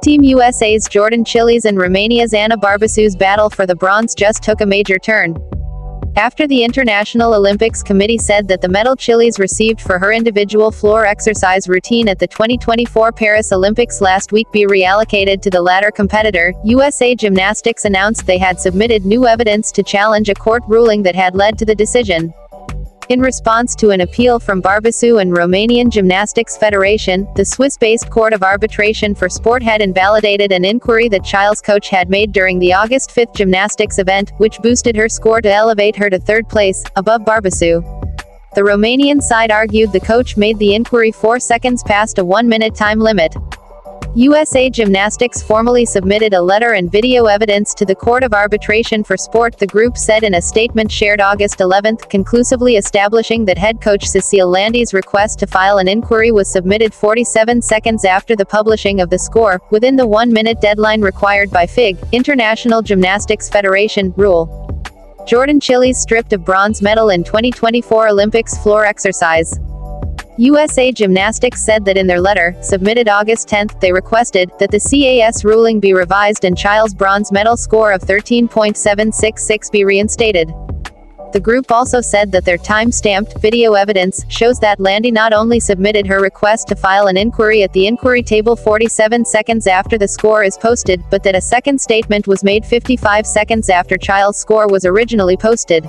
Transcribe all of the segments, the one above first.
Team USA's Jordan Chiles and Romania's Ana Barbasu's battle for the bronze just took a major turn. After the International Olympics Committee said that the medal Chiles received for her individual floor exercise routine at the 2024 Paris Olympics last week be reallocated to the latter competitor, USA Gymnastics announced they had submitted new evidence to challenge a court ruling that had led to the decision. In response to an appeal from Barbasu and Romanian Gymnastics Federation, the Swiss-based Court of Arbitration for Sport had invalidated an inquiry that Chiles' coach had made during the August 5 gymnastics event, which boosted her score to elevate her to third place, above Barbasu. The Romanian side argued the coach made the inquiry 4 seconds past a 1-minute time limit. USA Gymnastics formally submitted a letter and video evidence to the Court of Arbitration for Sport, the group said in a statement shared August 11, conclusively establishing that head coach Cecile Landy's request to file an inquiry was submitted 47 seconds after the publishing of the score, within the 1-minute deadline required by FIG, International Gymnastics Federation, rule. Jordan Chiles stripped of bronze medal in 2024 Olympics floor exercise. USA Gymnastics said that in their letter, submitted August 10, they requested that the CAS ruling be revised and Chiles' bronze medal score of 13.766 be reinstated. The group also said that their time-stamped video evidence shows that Landy not only submitted her request to file an inquiry at the inquiry table 47 seconds after the score is posted, but that a second statement was made 55 seconds after Chiles' score was originally posted.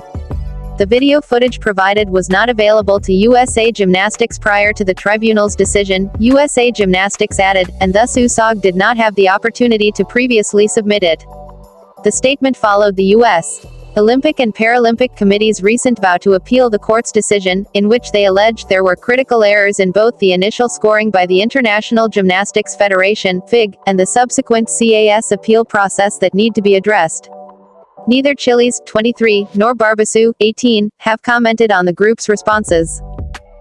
The video footage provided was not available to USA Gymnastics prior to the tribunal's decision, USA Gymnastics added, and thus USAG did not have the opportunity to previously submit it. The statement followed the U.S. Olympic and Paralympic Committee's recent vow to appeal the court's decision, in which they alleged there were critical errors in both the initial scoring by the International Gymnastics Federation, FIG, and the subsequent CAS appeal process that need to be addressed. Neither Chiles, 23, nor Barbasu, 18, have commented on the group's responses.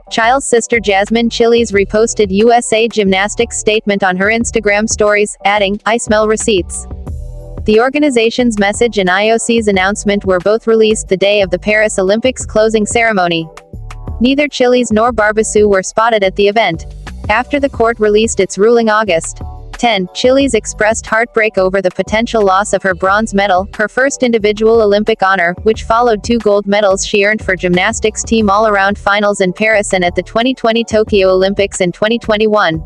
Chiles' sister Jasmine Chiles reposted USA Gymnastics' statement on her Instagram stories, adding, "I smell receipts." The organization's message and IOC's announcement were both released the day of the Paris Olympics closing ceremony. Neither Chiles nor Barbasu were spotted at the event. After the court released its ruling August 10, Chiles expressed heartbreak over the potential loss of her bronze medal, her first individual Olympic honor, which followed 2 gold medals she earned for gymnastics team all-around finals in Paris and at the 2020 Tokyo Olympics in 2021.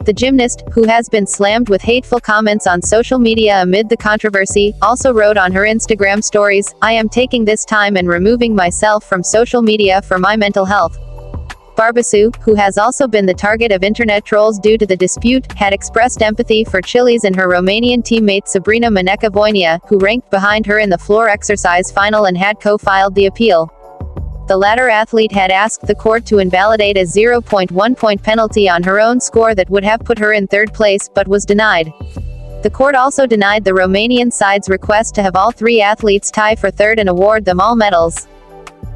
The gymnast, who has been slammed with hateful comments on social media amid the controversy, also wrote on her Instagram stories, "I am taking this time and removing myself from social media for my mental health." Barbasu, who has also been the target of internet trolls due to the dispute, had expressed empathy for Chiles and her Romanian teammate Sabrina Mănecă-Voinea, who ranked behind her in the floor exercise final and had co-filed the appeal. The latter athlete had asked the court to invalidate a 0.1-point penalty on her own score that would have put her in third place, but was denied. The court also denied the Romanian side's request to have all 3 athletes tie for third and award them all medals.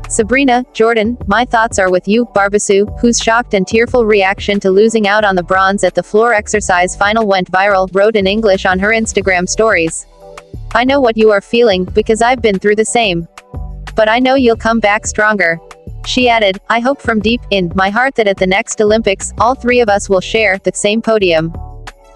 Sabrina, Jordan, my thoughts are with you, Barbasu, whose shocked and tearful reaction to losing out on the bronze at the floor exercise final went viral, wrote in English on her Instagram stories. "I know what you are feeling, because I've been through the same. But I know you'll come back stronger." She added, "I hope from deep in my heart that at the next Olympics, all 3 of us will share the same podium.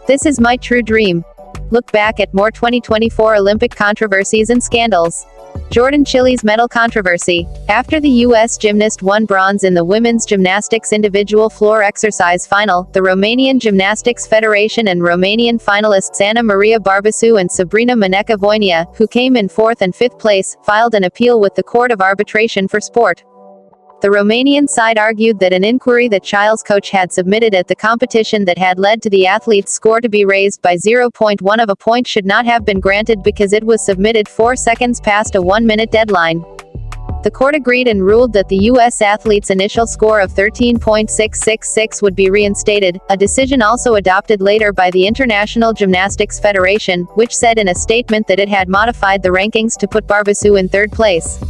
This is my true dream." Look back at more 2024 Olympic controversies and scandals. Jordan Chiles medal controversy. After the U.S. gymnast won bronze in the women's gymnastics individual floor exercise final, the Romanian Gymnastics Federation and Romanian finalists Ana Maria Barbasu and Sabrina Mănecă-Voinea, who came in 4th and 5th place, filed an appeal with the Court of Arbitration for Sport. The Romanian side argued that an inquiry that Chiles' coach had submitted at the competition that had led to the athlete's score to be raised by 0.1 of a point should not have been granted because it was submitted 4 seconds past a 1-minute deadline. The court agreed and ruled that the U.S. athlete's initial score of 13.666 would be reinstated, a decision also adopted later by the International Gymnastics Federation, which said in a statement that it had modified the rankings to put Barbasu in third place.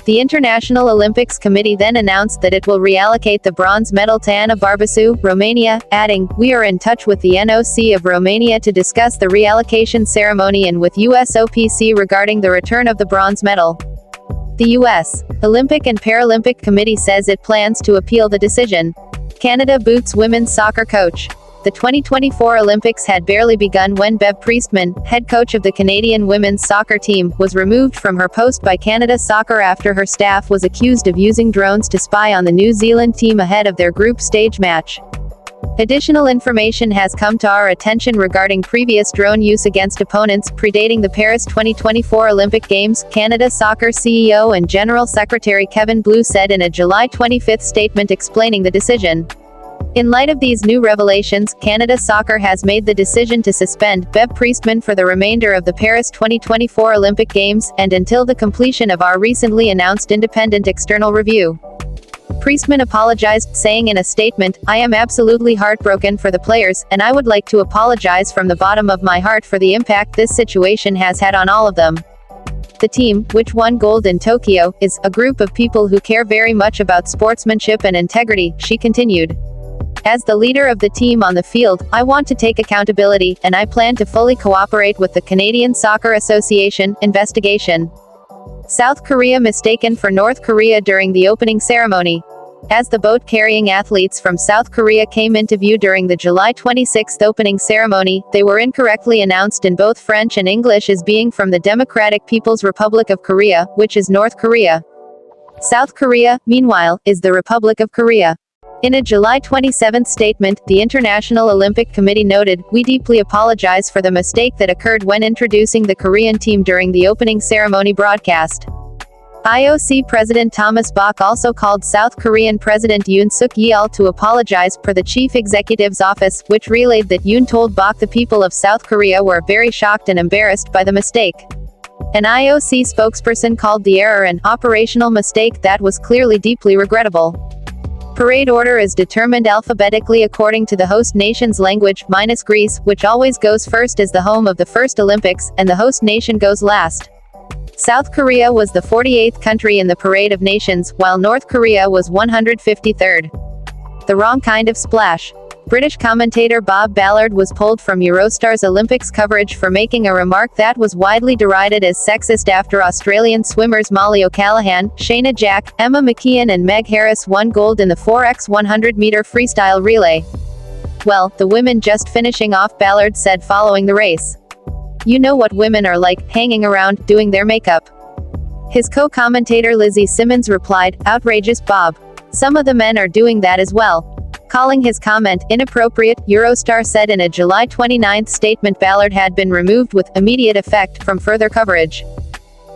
The International Olympics Committee then announced that it will reallocate the bronze medal to Ana Barbasu, Romania, adding, "We are in touch with the NOC of Romania to discuss the reallocation ceremony and with USOPC regarding the return of the bronze medal." The U.S. Olympic and Paralympic Committee says it plans to appeal the decision. Canada boots women's soccer coach. The 2024 Olympics had barely begun when Bev Priestman, head coach of the Canadian women's soccer team, was removed from her post by Canada Soccer after her staff was accused of using drones to spy on the New Zealand team ahead of their group stage match. Additional information has come to our attention regarding previous drone use against opponents predating the Paris 2024 Olympic Games, Canada Soccer CEO and General Secretary Kevin Blue said in a July 25 statement explaining the decision. In light of these new revelations, Canada Soccer has made the decision to suspend Bev Priestman for the remainder of the Paris 2024 Olympic Games, and until the completion of our recently announced independent external review. Priestman apologized, saying in a statement, "I am absolutely heartbroken for the players, and I would like to apologize from the bottom of my heart for the impact this situation has had on all of them. The team, which won gold in Tokyo, is a group of people who care very much about sportsmanship and integrity," she continued. "As the leader of the team on the field, I want to take accountability, and I plan to fully cooperate with the Canadian Soccer Association investigation." South Korea mistaken for North Korea during the opening ceremony. As the boat carrying athletes from South Korea came into view during the July 26 opening ceremony, they were incorrectly announced in both French and English as being from the Democratic People's Republic of Korea, which is North Korea. South Korea, meanwhile, is the Republic of Korea. In a July 27 statement, the International Olympic Committee noted, "We deeply apologize for the mistake that occurred when introducing the Korean team during the opening ceremony broadcast." IOC President Thomas Bach also called South Korean President Yoon Suk-yeol to apologize, per the chief executive's office, which relayed that Yoon told Bach the people of South Korea were very shocked and embarrassed by the mistake. An IOC spokesperson called the error an operational mistake that was clearly deeply regrettable. Parade order is determined alphabetically according to the host nation's language, minus Greece, which always goes first as the home of the first Olympics, and the host nation goes last. South Korea was the 48th country in the Parade of Nations, while North Korea was 153rd. The wrong kind of splash. British commentator Bob Ballard was pulled from Eurostar's Olympics coverage for making a remark that was widely derided as sexist after Australian swimmers Molly O'Callaghan, Shayna Jack, Emma McKeon and Meg Harris won gold in the 4x100-meter freestyle relay. "Well, the women just finishing off," Ballard said following the race. "You know what women are like, hanging around, doing their makeup." His co-commentator Lizzie Simmons replied, "Outrageous, Bob. Some of the men are doing that as well." Calling his comment inappropriate, Eurostar said in a July 29 statement Ballard had been removed with immediate effect from further coverage.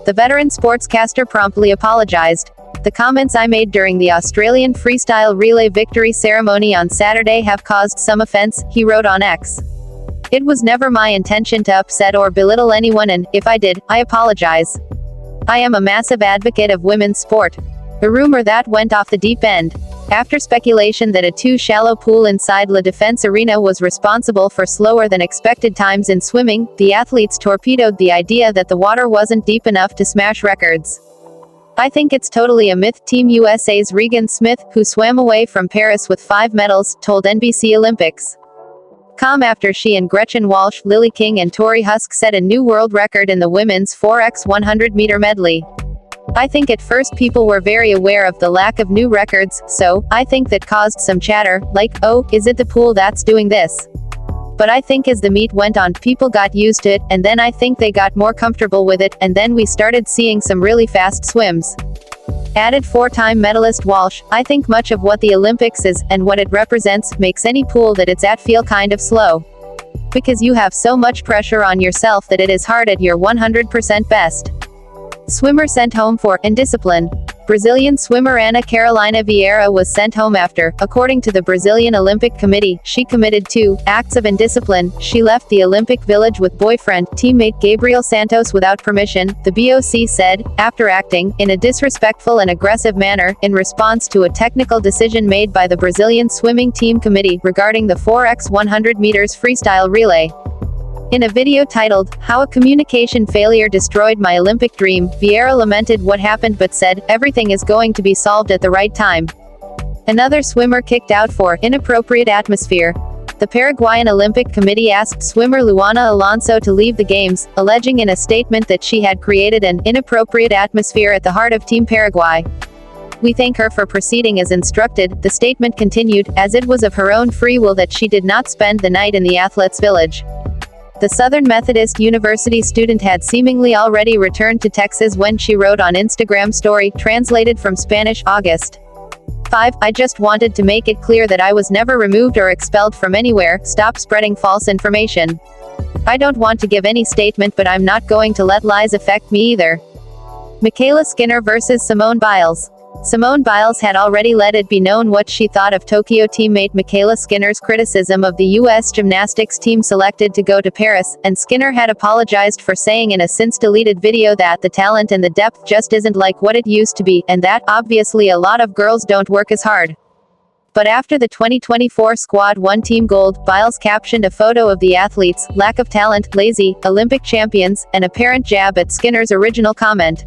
The veteran sportscaster promptly apologized. "The comments I made during the Australian freestyle relay victory ceremony on Saturday have caused some offense," he wrote on X. "It was never my intention to upset or belittle anyone, and, if I did, I apologize. I am a massive advocate of women's sport." A rumor that went off the deep end. After speculation that a too-shallow pool inside La Défense Arena was responsible for slower than expected times in swimming, the athletes torpedoed the idea that the water wasn't deep enough to smash records. "I think it's totally a myth," Team USA's Regan Smith, who swam away from Paris with 5 medals, told NBC Olympics. After she and Gretchen Walsh, Lily King and Tori Husk set a new world record in the women's 4x100-meter medley. "I think at first people were very aware of the lack of new records, so, I think that caused some chatter, like, oh, is it the pool that's doing this? But I think as the meet went on, people got used to it, and then I think they got more comfortable with it, and then we started seeing some really fast swims." Added 4-time medalist Walsh, "I think much of what the Olympics is, and what it represents, makes any pool that it's at feel kind of slow. Because you have so much pressure on yourself that it is hard at your 100% best." Swimmer sent home for indiscipline. Brazilian swimmer Ana Carolina Vieira was sent home after, according to the Brazilian Olympic Committee, she committed 2 acts of indiscipline. She left the Olympic Village with boyfriend, teammate Gabriel Santos without permission, the BOC said, after acting, in a disrespectful and aggressive manner, in response to a technical decision made by the Brazilian Swimming Team Committee, regarding the 4x100 meters freestyle relay. In a video titled, "How a Communication Failure Destroyed My Olympic Dream," Vieira lamented what happened but said, "Everything is going to be solved at the right time." Another swimmer kicked out for inappropriate atmosphere. The Paraguayan Olympic Committee asked swimmer Luana Alonso to leave the Games, alleging in a statement that she had created an inappropriate atmosphere at the heart of Team Paraguay. We thank her for proceeding as instructed, the statement continued, as it was of her own free will that she did not spend the night in the athletes' village. The Southern Methodist University student had seemingly already returned to Texas when she wrote on Instagram story, translated from Spanish, August 5, I just wanted to make it clear that I was never removed or expelled from anywhere, stop spreading false information. I don't want to give any statement, but I'm not going to let lies affect me either. Michaela Skinner versus Simone Biles. Simone Biles had already let it be known what she thought of Tokyo teammate Michaela Skinner's criticism of the U.S. gymnastics team selected to go to Paris, and Skinner had apologized for saying in a since-deleted video that the talent and the depth just isn't like what it used to be, and that, obviously, a lot of girls don't work as hard. But after the 2024 squad won team gold, Biles captioned a photo of the athletes, lack of talent, lazy, Olympic champions, an apparent jab at Skinner's original comment.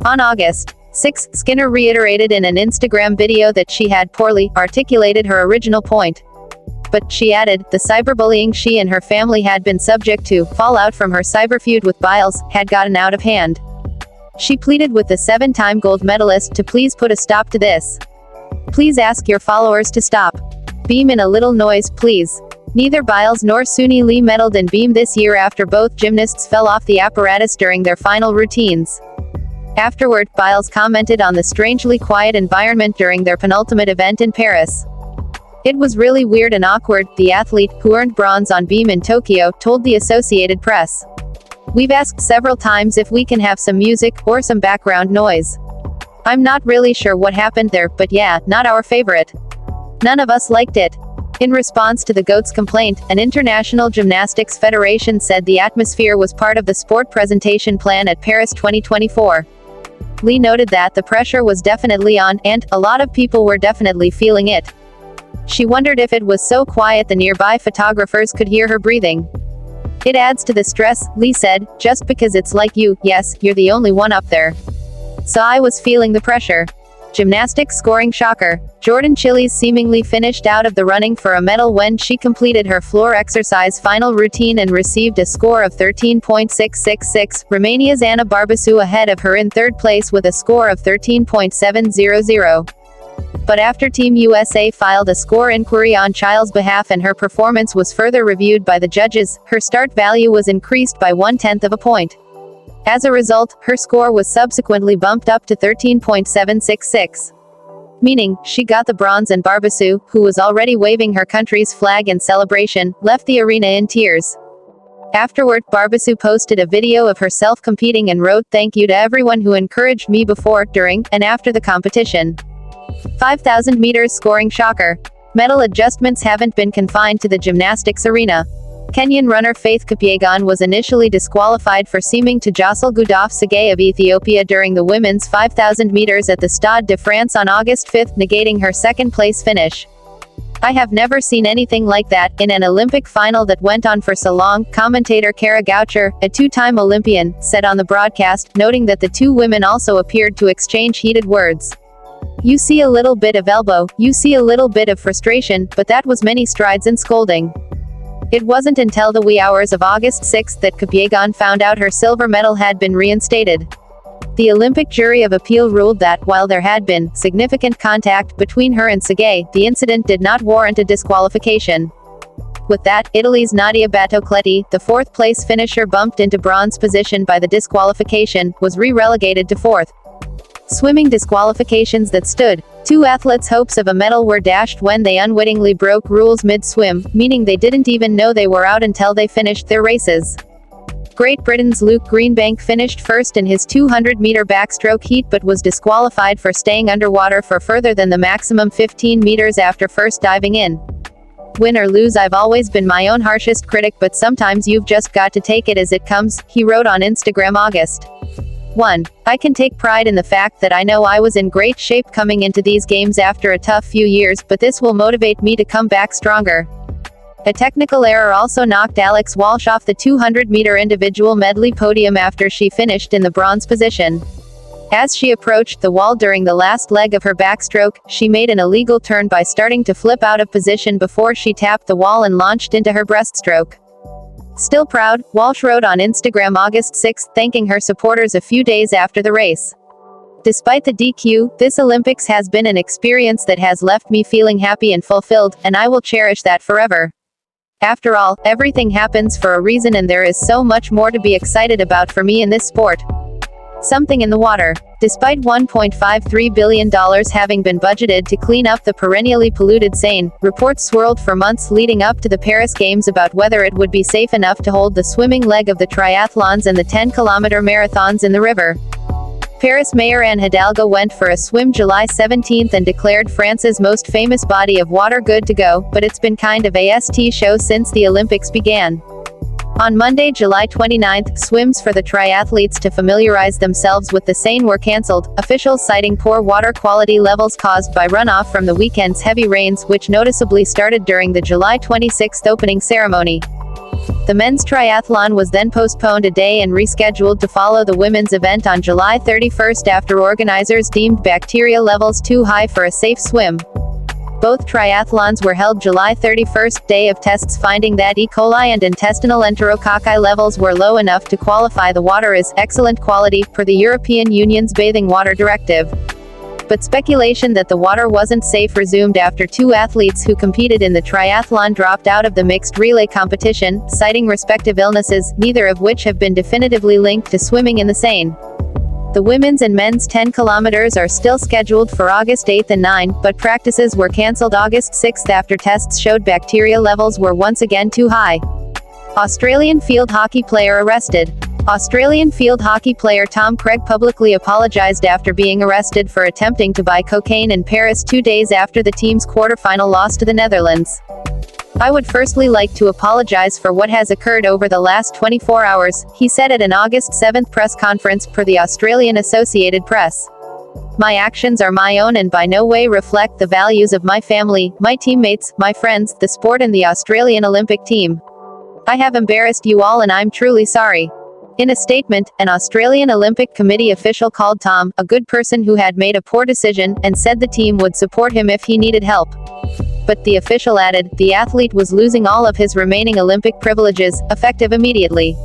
On August 6, Skinner reiterated in an Instagram video that she had poorly articulated her original point. But, she added, the cyberbullying she and her family had been subject to, fallout from her cyber feud with Biles, had gotten out of hand. She pleaded with the 7-time gold medalist to please put a stop to this. Please ask your followers to stop. Beam in a little noise, please. Neither Biles nor Suni Lee medaled in beam this year after both gymnasts fell off the apparatus during their final routines. Afterward, Biles commented on the strangely quiet environment during their penultimate event in Paris. It was really weird and awkward, the athlete, who earned bronze on beam in Tokyo, told the Associated Press. We've asked several times if we can have some music, or some background noise. I'm not really sure what happened there, but yeah, not our favorite. None of us liked it. In response to the GOAT's complaint, an International Gymnastics Federation said the atmosphere was part of the sport presentation plan at Paris 2024. Lee noted that the pressure was definitely on, and a lot of people were definitely feeling it. She wondered if it was so quiet the nearby photographers could hear her breathing. It adds to the stress, Lee said, just because it's like you, yes, you're the only one up there. So I was feeling the pressure. Gymnastics scoring shocker. Jordan Chiles seemingly finished out of the running for a medal when she completed her floor exercise final routine and received a score of 13.666, Romania's Ana Barbasou ahead of her in third place with a score of 13.700. But after Team USA filed a score inquiry on Chiles' behalf and her performance was further reviewed by the judges, her start value was increased by 1/10 of a point. As a result, her score was subsequently bumped up to 13.766. Meaning, she got the bronze, and Barbasou, who was already waving her country's flag in celebration, left the arena in tears. Afterward, Barbasou posted a video of herself competing and wrote, "Thank you to everyone who encouraged me before, during, and after the competition." 5,000 meters scoring shocker. Medal adjustments haven't been confined to the gymnastics arena. Kenyan runner Faith Kipyegon was initially disqualified for seeming to jostle Gudaf Tsegay of Ethiopia during the women's 5,000 meters at the Stade de France on August 5, negating her second-place finish. I have never seen anything like that, in an Olympic final that went on for so long, commentator Kara Goucher, a two-time Olympian, said on the broadcast, noting that the two women also appeared to exchange heated words. You see a little bit of elbow, you see a little bit of frustration, but that was many strides in scolding. It wasn't until the wee hours of August 6 that Kipyegon found out her silver medal had been reinstated. The Olympic jury of appeal ruled that, while there had been significant contact between her and Tsegay, the incident did not warrant a disqualification. With that, Italy's Nadia Battocletti, the fourth-place finisher bumped into bronze position by the disqualification, was re-relegated to fourth. Swimming disqualifications that stood two athletes' hopes of a medal were dashed when they unwittingly broke rules mid-swim, meaning they didn't even know they were out until they finished their races. Great Britain's Luke Greenbank finished first in his 200-meter backstroke heat but was disqualified for staying underwater for further than the maximum 15 meters after first diving in. Win or lose, I've always been my own harshest critic, but sometimes you've just got to take it as it comes, he wrote on Instagram August 1. I can take pride in the fact that I know I was in great shape coming into these games after a tough few years, but this will motivate me to come back stronger. A technical error also knocked Alex Walsh off the 200-meter individual medley podium after she finished in the bronze position. As she approached the wall during the last leg of her backstroke, she made an illegal turn by starting to flip out of position before she tapped the wall and launched into her breaststroke. Still proud, Walsh wrote on Instagram August 6, thanking her supporters a few days after the race. Despite the DQ, this Olympics has been an experience that has left me feeling happy and fulfilled, and I will cherish that forever. After all, everything happens for a reason and there is so much more to be excited about for me in this sport. Something in the water. Despite $1.53 billion having been budgeted to clean up the perennially polluted Seine, reports swirled for months leading up to the Paris Games about whether it would be safe enough to hold the swimming leg of the triathlons and the 10-kilometer marathons in the river. Paris Mayor Anne Hidalgo went for a swim July 17 and declared France's most famous body of water good to go, but it's been kind of a ST show since the Olympics began. On Monday, July 29, swims for the triathletes to familiarize themselves with the Seine were cancelled, officials citing poor water quality levels caused by runoff from the weekend's heavy rains, which noticeably started during the July 26 opening ceremony. The men's triathlon was then postponed a day and rescheduled to follow the women's event on July 31 after organizers deemed bacteria levels too high for a safe swim. Both triathlons were held July 31, day of tests finding that E. coli and intestinal enterococci levels were low enough to qualify the water as excellent quality, per the European Union's Bathing Water Directive. But speculation that the water wasn't safe resumed after two athletes who competed in the triathlon dropped out of the mixed relay competition, citing respective illnesses, neither of which have been definitively linked to swimming in the Seine. The women's and men's 10 kilometers are still scheduled for August 8 and 9, but practices were cancelled August 6 after tests showed bacteria levels were once again too high. Australian field hockey player arrested. Australian field hockey player Tom Craig publicly apologised after being arrested for attempting to buy cocaine in Paris 2 days after the team's quarter-final loss to the Netherlands. "I would firstly like to apologize for what has occurred over the last 24 hours, he said at an August 7 press conference per the Australian Associated Press. "My actions are my own and by no way reflect the values of my family, my teammates, my friends, the sport and the Australian Olympic team. I have embarrassed you all and I'm truly sorry." In a statement, an Australian Olympic Committee official called Tom a good person who had made a poor decision, and said the team would support him if he needed help. But the official added, the athlete was losing all of his remaining Olympic privileges, effective immediately.